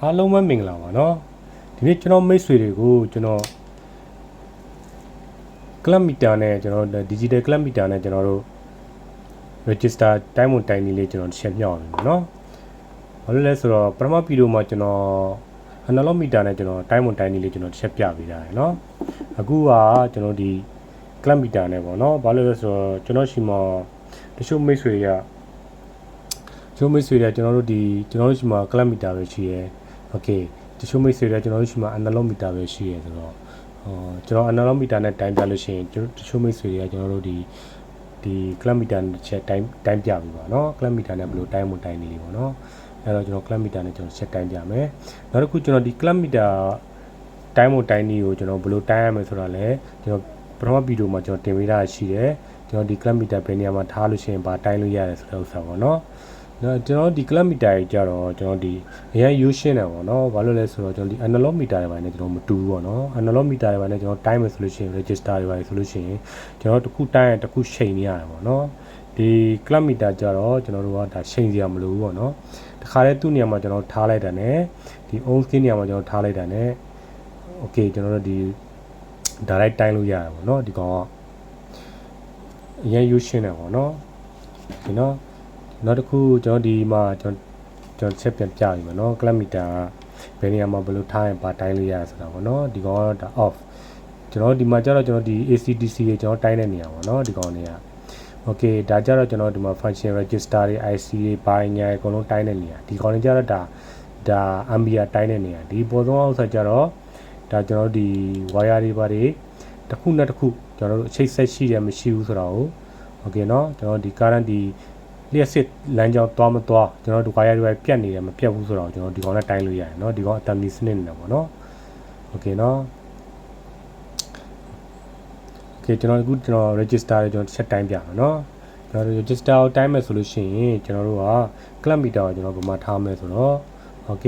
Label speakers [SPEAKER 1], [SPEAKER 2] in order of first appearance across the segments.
[SPEAKER 1] အားလုံးပဲမင်္ဂလာပါเนาะဒီနေ့ကျွန်တော်မိတ်ဆွေတွေကိုကျွန်တော် club meter နဲ့ကျွန်တော် digital club meter နဲ့ကျွန်တော်တို့ register တိုင်းဝန်တိုင်းနည်းလေးကျွန်တော်ရှင်းပြအောင်เนาะဘာလို့လဲဆိုတော့ပထမဗီဒီယိုမှာကျွန်တော် analog meter နဲ့ကျွန်တော်တိုင်းဝန်တိုင်းနည်းလေးကျွန်တော်ရှင်းပြပေးတာရယ်เนาะအခုကကျွန်တော်ဒီ club meter နဲ့ပေါ့เนาะဘာလို့လဲဆိုတော့ကျွန်တော်ရှိမှာတချို့မိတ်ဆွေတွေကကျွန်တော်တို့ရှိမှာ club meter ပဲရှိရယ်โอเคတချို့မိတ်ဆွေတွေကျွန်တော်တို့ရှိမှာ analog meter ပဲရှိရယ်ဆိုတော့ကျွန်တော် analog meter နဲ့တိုင်းပြလို့ရှိရင်တချို့မိတ်ဆွေတွေကကျွန်တော်တို့ဒီ club meter နဲ့ချက်တိုင်းပြပြီပါเนาะ club meter နဲ့ဘယ်လိုတိုင်းမတိုင်းနေလေးပေါ့เนาะအဲ့တော့ကျွန်တော် club meter နဲ့ကျွန်တော်ချက်တိုင်းပြမယ်နောက်တစ်ခုကျွန်တော်ဒီ club meter တိုင်းမတိုင်းနည်းကိုကျွန်တော်ဘယ်လိုတိုင်းရမလဲဆိုတာလဲကျွန်တော်ပထမဗီဒီယိုမှာကျွန်တော်တင်ပေးတာရှိတယ်ကျွန်တော်ဒီ club meter ဘယ်နေရာမှာထားလို့ရှိရင်ဘာတိုင်းလို့ရတယ်ဆိုတဲ့ဥစ္စာပေါ့เนาะကျွန်တော်ဒီ club meter ကြီးကြတော့ကျွန်တော်ဒီအရင်ရိုးရှင်းတယ်ပေါ့နော်ဘာလို့လဲဆိုတော့ကျွန်တော်ဒီ analog meter တွေပိုင်းနဲ့ကျွန်တော်မတူဘူးပေါ့နော် analog meter တွေပိုင်းနဲ့ကျွန်တော်တိုင်းမယ်ဆိုလို့ရှိရင် register တွေပိုင်းဆိုလို့ရှိရင်ကျွန်တော်တစ်ခုတိုင်းရင်တစ်ခုချိန်နေရတယ်ပေါ့နော်ဒီ club meter ကြတော့ကျွန်တော်တို့ကဒါချိန်စရာမလိုဘူးပေါ့နော်တခါတည်းသူ့နေရာမှာကျွန်တော်ထားလိုက်တာ ਨੇ ဒီ ohm scale နေရာမှာကျွန်တော်ထားလိုက်တာ ਨੇ okay ကျွန်တော်တို့ဒီ direct တိုင်းလို့ရတယ်ပေါ့နော်ဒီကောင်ကအရင်ရိုးရှင်းတယ်ပေါ့နော်ဒီနော်နောက်တစ်ခုကျွန်တော်ဒီမှာကျွန်တော်ချက်ပြန်ပြပြီပေါ့နော် club meter ဘယ်နေရာမှာဘယ်လိုထားရင်ပါတိုင်းလို့ရဆိုတာပေါ့နော်ဒီကောင်ကဒါ off ကျွန်တော်ဒီမှာကျတော့ကျွန်တော်ဒီ ACDC တွေကျွန်တော်တိုင်းတဲ့နေရာပေါ့နော်ဒီကောင်တွေက okay ဒါကြတော့ကျွန်တော်ဒီမှာ function register တွေ IC တွေဘာညာအကုန်လုံးတိုင်းတဲ့နေရာဒီကောင်တွေကျတော့ဒါ ampere တိုင်းတဲ့နေရာဒီပေါ်ဆုံးအောက်ဆက်ကျတော့ဒါကျွန်တော်ဒီ wire တွေဘာတွေတစ်ခုနဲ့တစ်ခုကျွန်တော်တို့အချိတ်ဆက်ရှိတယ်မရှိဘူးဆိုတာကို okay เนาะကျွန်တော်ဒီ current ဒီလျှက်စစ်လမ်းကြောင်းသွားမသွားကျွန်တော်တို့ဝါယာတွေပြတ်နေတယ်မပြတ်ဘူးဆိုတော့ကျွန်တော်ဒီကောင်နဲ့တိုင်းလို့ရတယ်เนาะဒီကောင်အတမ်နီစနစ်နေတာပေါ့เนาะโอเคเนาะโอเคကျွန်တော်အခုကျွန်တော် register တွေကျွန်တော်ချက်တိုင်းပြမယ်เนาะကျွန်တော် register ကိုတိုင်းမယ်ဆိုလို့ရှိရင်ကျွန်တော်တို့က club meter ကိုကျွန်တော်ဗမာထားမယ်ဆိုတော့โอเค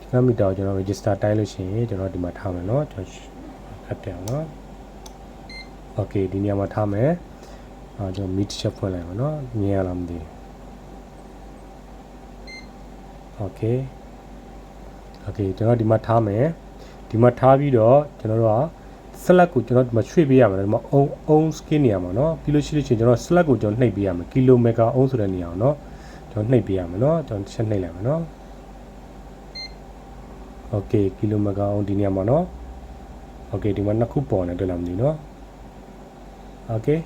[SPEAKER 1] club meter ကိုကျွန်တော် register တိုင်းလို့ရှိရင်ကျွန်တော်ဒီမှာထားမယ်เนาะကျွန်တော်ဖတ်ပြအောင်เนาะโอเคဒီနေရာမှာထားမယ်ကျွန်တော် meet ချက်ဖွင့်လိုက်ပါเนาะမြင်ရလားမသိဘူး okay ကျွန်တော်ဒီမှာထားမယ်ဒီမှာထားပြီးတော့ကျွန်တော်တို့က select ကိုကျွန်တော်ဒီမှာရွှေ့ပေးရမှာဒီမှာ own scale နေရာမှာเนาะပြီးလို့ရှိလို့ချင်းကျွန်တော် select ကိုကျွန်တော်နှိပ်ပေးရမယ် kilo mega ohm ဆိုတဲ့နေရာအောင်เนาะကျွန်တော်နှိပ်ပေးရမယ်เนาะကျွန်တော်ချက်နှိပ်လိုက်မယ်เนาะ okay kilo mega ohm ဒီနေရာမှာเนาะ okay ဒီမှာနှစ်ခုပေါ်နေတွေ့လားမသိဘူးเนาะ okay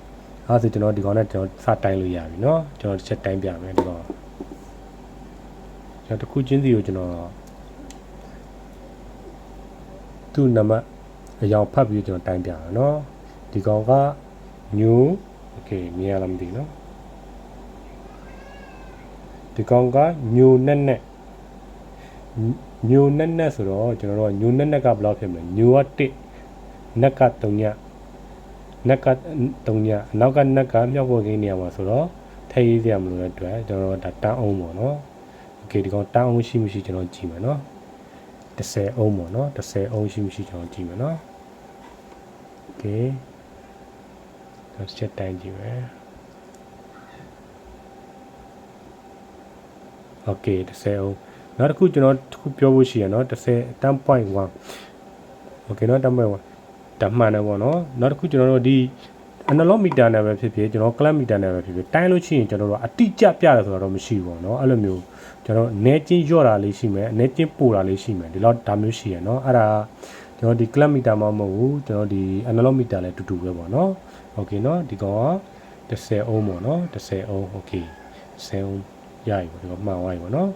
[SPEAKER 1] အဲ့ဒါကျွန်တော်ဒီကောင်နဲ့ကျွန်တော်စတိုင်းလို့ရပြီเนาะကျွန်တော်တစ်ချက်တိုင်းပြမယ်ဒီကောင်ကျွန်တော်တစ်ခုချင်းစီကိုကျွန်တော်သူ့နံပါတ်အရောင်ဖတ်ပြီးကျွန်တော်တိုင်းပြမယ်เนาะဒီကောင်က new okay မြင်ရလားမသိဘူးเนาะဒီကောင်က new နဲ့ဆိုတော့ကျွန်တော်တို့ new နဲ့ကဘယ်လောက်ဖြစ်မလဲ new က1နက်က3ညနက်က3ညအနောက်ကနက်ကမြောက်ပေါ်ကိန်းနေရာမှာဆိုတော့ထိရေးစရာမလိုတဲ့အတွက်ကျွန်တော်တို့ဒါတန်းအောင်ပေါ့နော်โอเคဒီကောင်တန်းအောင်ရှိမရှိကျွန်တော်ကြည့်မယ်နော်10အောင်ပေါ့နော်10အောင်ရှိမရှိကျွန်တော်ကြည့်မယ်နော်โอเคတော့ချက်တိုင်းကြည့်မယ်โอเค10အောင်နောက်တစ်ခုကျွန်တော်တစ်ခုပြောဖို့ရှိရနော်10.1โอเคနော်10.1တမှန်တယ်ပေါ့နော်နောက်တစ်ခုကျွန်တော်တို့ဒီ analog meter နဲ့ပဲဖြစ်ဖြစ်ကျွန်တော် club meter နဲ့ပဲဖြစ်ဖြစ်တိုင်းလို့ရှိရင်ကျွန်တော်တို့အတိအကျပြတယ်ဆိုတော့မရှိဘူးပေါ့နော်အဲ့လိုမျိုးကျွန်တော်အနေချင်းညော့တာလေးရှိမယ်အနေချင်းပို့တာလေးရှိမယ်ဒီလောက်ဒါမျိုးရှိရနော်အဲ့ဒါကျွန်တော်ဒီ club meter မှမဟုတ်ဘူးကျွန်တော်ဒီ analog meter လည်းတူတူပဲပေါ့နော်โอเคနော်ဒီကောင်က10 ohm ပေါ့နော်10 ohm โอเค10 ohm ရပြီပေါ့ဒီကောင်မှန်သွားပြီပေါ့နော်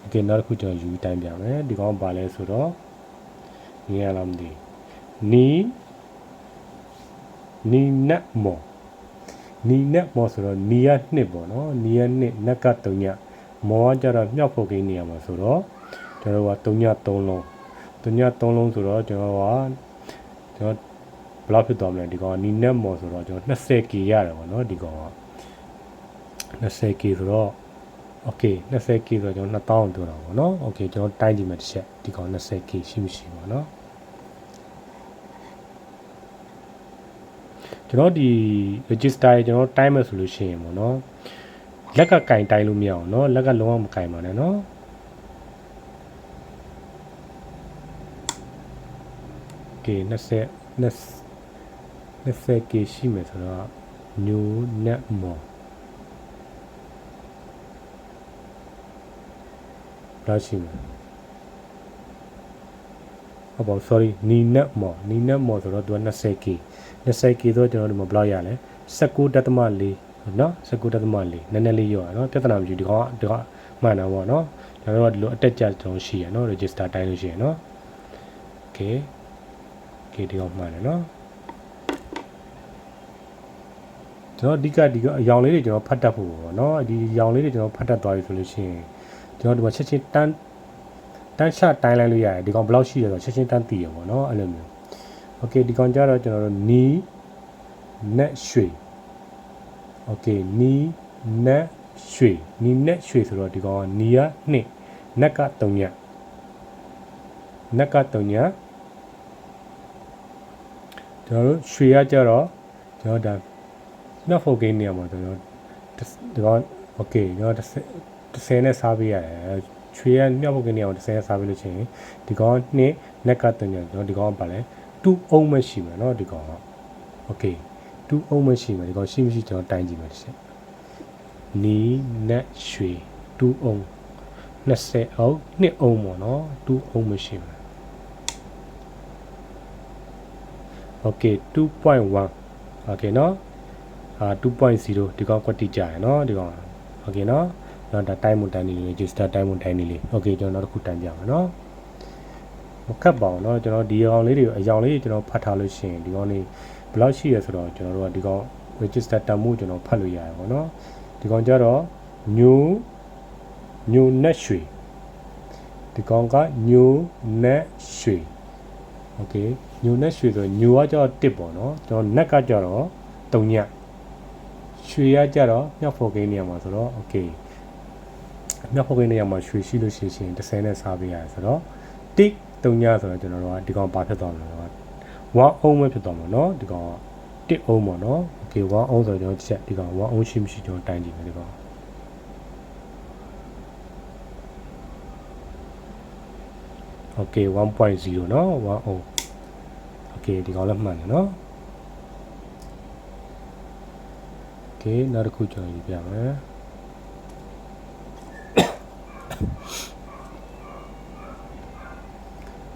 [SPEAKER 1] โอเคနောက်တစ်ခုကျွန်တော်ယူတိုင်းပြမယ်ဒီကောင်ကဘာလဲဆိုတော့မြင်ရလားမသိနီနက်မောဆိုတော့နီရနှစ်ပေါ့နော်နီရနှစ်နက်က3ညမောကကြတော့မြောက်ဖို့ကိန်းနေရာမှာဆိုတော့ကျွန်တော်က3ည3လုံးဆိုတော့ကျွန်တော်ဘယ်လောက်ဖြစ်သွားမလဲဒီကောင်ကနီနက်မောဆိုတော့ကျွန်တော် 20k ရတယ်ပေါ့နော်ဒီကောင်က 20k ဆိုတော့ okay 20k ဆိုတော့ကျွန်တော်2000ပြောတာပေါ့နော် okay ကျွန်တော်တိုင်းကြည့်မယ်တစ်ချက်ဒီကောင် 20k ရှိမရှိပေါ့နော်ကျွန်တော်ဒီ register ကျွန်တော်တိုင်းမယ်ဆိုလို့ရှိရင်ပေါ့နော်လက်ကကင်တိုင်းလို့မရအောင်เนาะလက်ကလုံးဝမကင်ပါနဲ့เนาะ okay 20k ရှိမယ်ဆိုတော့ new net more ဒါရှိမယ်ဟုတ်ပါ sorry နီနက်မော်ဆိုတော့သူက 20k ဆိုတော့ကျွန်တော်ဒီမှာဘယ်လောက်ရလဲ19.4เนาะ19.4နည်းနည်းလေးရောเนาะပြဿနာမရှိဒီကောင်မှန်တာပေါ့เนาะကျွန်တော်တို့ကဒီလိုအတက်ကြကျွန်တော်ရှိရเนาะ register တိုင်းလို့ရှိရเนาะ okay ဒီကောင်မှန်တယ်เนาะကျွန်တော်ဒီကအယောင်လေးတွေကျွန်တော်ဖတ်တတ်ဖို့ပေါ့เนาะဒီအယောင်လေးတွေကျွန်တော်ဖတ်တတ်သွားပြီဆိုလို့ရှိရင်ကျွန်တော်ဒီမှာချက်ချင်းတန်းချတိုင်းလိုက်လို့ရတယ်ဒီကောင်ဘယ်လောက်ရှိရဆိုတော့ချက်ချင်းတန်းတည်ရပေါ့เนาะအဲ့လိုမျိုး okay ဒီကောင်ကြတော့ကျွန်တော်တို့နီနက်ရွှေ okay နီနက်ရွှေဆိုတော့ဒီကောင်ကနီက2နက်က3ညကျွန်တော်တို့ရွှေကကြတော့ကျွန်တော်ဒါမြောက်ဖို့ကိန်းနေရမှာကျွန်တော်ဒီကောင် okay ကျွန်တော်30နဲ့စားပေးရတယ်ရွှေရမြောက်ဖို့ကိန်းနေရမှာ30နဲ့စားပေးလို့ချင်းဒီကောင်2နက်က3ညကျွန်တော်ဒီကောင်ကပါလဲ2အုံးမရှိမယ်เนาะဒီကောင်က okay 2အုံးမရှိမယ်ဒီကောင်ရှိမရှိကျွန်တော်တိုင်းကြည့်မယ်တစ်ချက်နီနက်ရွှေ2အုံး20အုံး2အုံးပေါ့เนาะ2အုံးမရှိမယ် okay 2.1 okay เนาะ2.0 ဒီကောင်ကွက်တိကြရเนาะဒီကောင် okay เนาะတော့ဒါတိုင်းမတိုင်းနေလေး register တိုင်းမတိုင်းနေလေး okay ကျွန်တော်နောက်တစ်ခုတိုင်းပြမယ်เนาะမခတ်ပါဘူးเนาะကျွန်တော်ဒီကောင်လေးတွေအယောင်လေးကျွန်တော်ဖတ်ထားလို့ရှိရင်ဒီကောင်လေးဘယ်လောက်ရှိရဆိုတော့ကျွန်တော်တို့ကဒီကောင် register တန်မှုကျွန်တော်ဖတ်လို့ရတယ်ပေါ့เนาะဒီကောင်ကြတော့ new net ရွှေဒီကောင်က new net ရွှေ okay new net ရွှေဆို new ကကြတော့1ပေါ့เนาะကျွန်တော် net ကကြတော့3ညရွှေရကြတော့မြောက်ဖို့ကိန်းနေရမှာဆိုတော့ okay မြောက်ဖို့ကိန်းနေရမှာရွှေရှိလို့ရှိရင်30နဲ့စားပေးရတယ်ဆိုတော့တိ3ညဆိုတော့ကျွန်တော်တို့ကဒီကောင်ပါဖြစ်သွားမှာတော့1အုံးပဲဖြစ်သွားမှာเนาะဒီကောင်1အုံးပေါ့เนาะ okay 1အုံးဆိုတော့ကျွန်တော်ချက်ဒီကောင်1အုံးရှိမရှိကျွန်တော်တိုင်းကြည့်မယ်ဒီကောင် okay 1.0 เนาะ1အုံး okay ဒီကောင်လည်းမှန်တယ်เนาะokay နောက်တစ်ခုကျွန်တော်ပြမယ်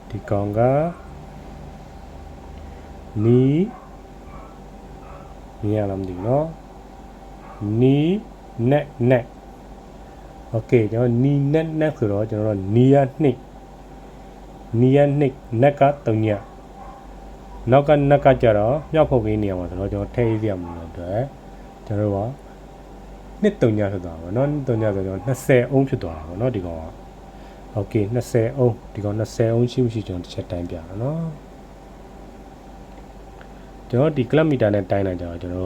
[SPEAKER 1] ဒီကောင်ကနီရလားမသိဘူးเนาะနီနက် okay ကျွန်တော်နီနက်ဆိုတော့ကျွန်တော်တို့နီရ2နက်က3ညနောက်ကနက်ကကြတော့မြောက်ဖို့ကိန်းနေရမှာဆိုတော့ကျွန်တော်ထည့်ရရမှာအတွက်ကျွန်တော်တို့ကနှစ်3ညဖြစ်သွားပါเนาะ3ညဆိုတော့20အုံးဖြစ်သွားတာပေါ့เนาะဒီကောင်က okay 20အုံးဒီကောင်20အုံးရှိမရှိကျွန်တော်တစ်ချက်တိုင်းပြတာเนาะကျွန်တော်ဒီ club meter နဲ့တိုင်းလိုက်ကြတော့ကျွန်တော်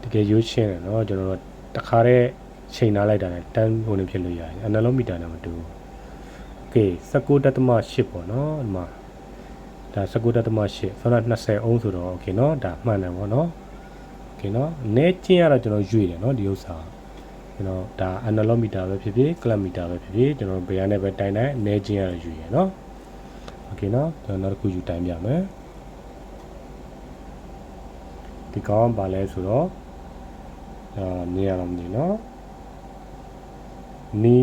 [SPEAKER 1] ကတကယ်ရိုးရှင်းတယ်เนาะကျွန်တော်တခါတည်းချိန်ထားလိုက်တာနဲ့တန်းဟိုနေဖြစ်လို့ရတယ် analog meter နဲ့မတူဘူး okay 19.8ပေါ့เนาะဒီမှာဒါ19.8ဆိုတော့20အုံးဆိုတော့ okay เนาะဒါမှန်တယ်ပေါ့เนาะ okay เนาะနဲကျင်းရတော့ကျွန်တော်ရွေ့တယ်เนาะဒီဥစ္စာကျွန်တော်ဒါ analog meter ပဲဖြစ်ဖြစ် club meter ပဲဖြစ်ဖြစ်ကျွန်တော်ဘယ်ကနေပဲတိုင်းတိုင်းနဲကျင်းရတော့ရွေ့ရเนาะ okay เนาะကျွန်တော်နောက်တစ်ခုယူတိုင်းပြမယ်ဒီကောင်ဘာလဲဆိုတော့နေရအောင်ဒီเนาะနီ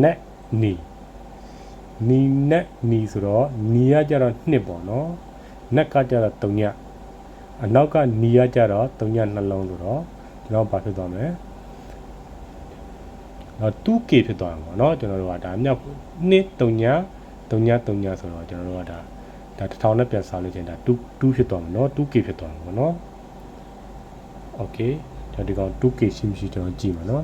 [SPEAKER 1] နက်နီဆိုတော့နီကကြတော့2ပေါ့เนาะနက်ကကြတော့3ညအနောက်ကနီကကြတော့3ညနှလုံးဆိုတော့ကျွန်တော်ဘာဖြစ်သွားမလဲ2k ဖြစ်သွားမှာပေါ့เนาะကျွန်တော်တို့ကဒါမြောက်2 3ညဆိုတော့ကျွန်တော်တို့ကဒါ1000နဲ့ပြန်စားလို့ချင်းဒါ2ဖြစ်သွားမှာเนาะ 2k ဖြစ်သွားမှာပေါ့เนาะ okay ကျွန်တော်ဒီကောင် 2k ရှိမရှိကျွန်တော်ကြည့်မှာเนาะ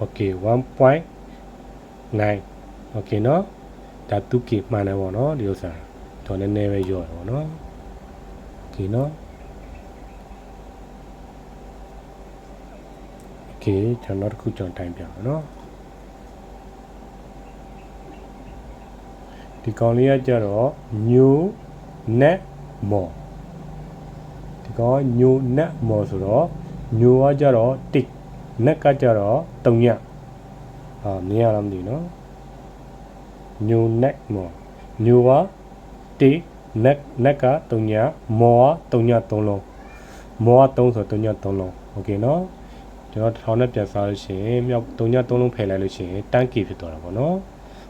[SPEAKER 1] okay 1.9 okay เนาะဒါ 2k မှန်တယ်ပေါ့เนาะဒီဥစ္စာတော့နည်းနည်းပဲရော့တယ်ပေါ့เนาะ okay เนาะ okay ကျွန်တော်တို့ခုကျွန်တော်တိုင်းပြမယ်เนาะဒီကောင်လေးကကြတော့ new net more ဒီကောင် new net more ဆိုတော့ ညိုကကြတော့တိနက်ကကြတော့တုံညမြင်ရလားမသိဘူးနော်ညိုနက်မောညိုကတိနက်ကတုံညမောကတုံည3လုံးမောက3ဆိုတုံည3လုံးโอเคနော်ကျွန်တော်1000နဲ့ပြန်စားလို့ရှိရင်မြောက်တုံည3လုံးဖယ်လိုက်လို့ရှိရင်တန်းကေဖြစ်သွားတာပေါ့နော်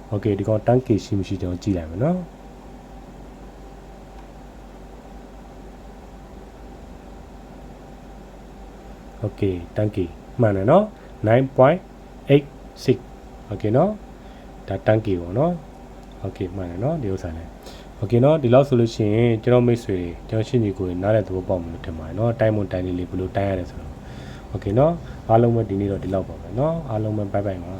[SPEAKER 1] โอเคဒီကောင်တန်းကေရှိမရှိကျွန်တော်ကြည့်လိုက်မယ်နော်โอเคတန်းကေမှန်တယ်နော် 9.86 โอเคနော်ဒါတန်းကေပေါ့နော်โอเคမှန်တယ်နော်ဒီဥစ္စာလေးโอเคနော်ဒီလောက်ဆိုလို့ရှိရင်ကျွန်တော်မိတ်ဆွေတွေကျွန်တော်ရှင်းညီကိုနားလည်သဘောပေါက်မှာလို့ထင်ပါတယ်နော်တိုင်းမွန်တိုင်းလေးဘယ်လိုတိုင်းရတယ်ဆိုတော့โอเคနော်အားလုံးပဲဒီနေ့တော့ဒီလောက်ပါပဲနော်အားလုံးပဲဘိုင်ဘိုင်ပါ